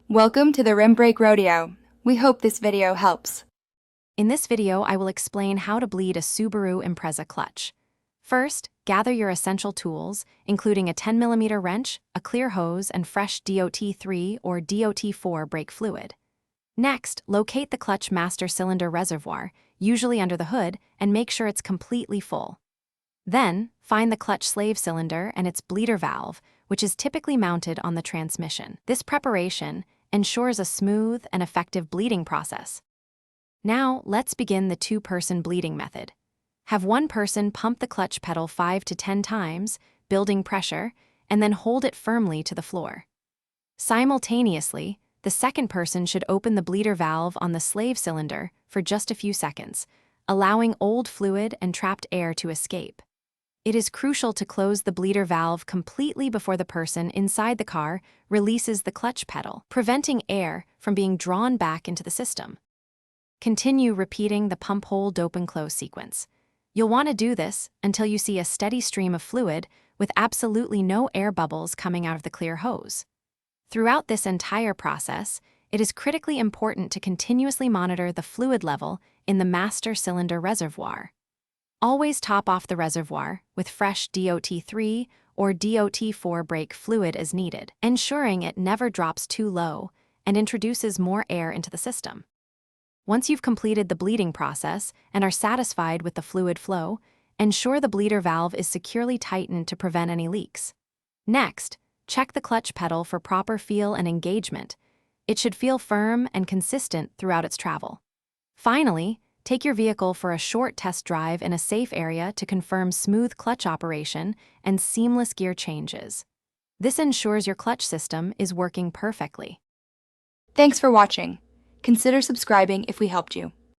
Welcome to the Rim Brake Rodeo. We hope this video helps. In this video, I will explain how to bleed a Subaru Impreza clutch. First, gather your essential tools, including a 10mm wrench, a clear hose, and fresh DOT3 or DOT4 brake fluid. Next, locate the clutch master cylinder reservoir, usually under the hood, and make sure it's completely full. Then, find the clutch slave cylinder and its bleeder valve, which is typically mounted on the transmission. This preparation ensures a smooth and effective bleeding process. Now, let's begin the two-person bleeding method. Have one person pump the clutch pedal 5 to 10 times, building pressure, and then hold it firmly to the floor. Simultaneously, the second person should open the bleeder valve on the slave cylinder for just a few seconds, allowing old fluid and trapped air to escape. It is crucial to close the bleeder valve completely before the person inside the car releases the clutch pedal, preventing air from being drawn back into the system. Continue repeating the pump, hold, open, close sequence. You'll want to do this until you see a steady stream of fluid with absolutely no air bubbles coming out of the clear hose. Throughout this entire process, it is critically important to continuously monitor the fluid level in the master cylinder reservoir. Always top off the reservoir with fresh DOT3 or DOT4 brake fluid as needed, ensuring it never drops too low and introduces more air into the system. Once you've completed the bleeding process and are satisfied with the fluid flow, ensure the bleeder valve is securely tightened to prevent any leaks. Next, check the clutch pedal for proper feel and engagement. It should feel firm and consistent throughout its travel. Finally, take your vehicle for a short test drive in a safe area to confirm smooth clutch operation and seamless gear changes. This ensures your clutch system is working perfectly. Thanks for watching. Consider subscribing if we helped you.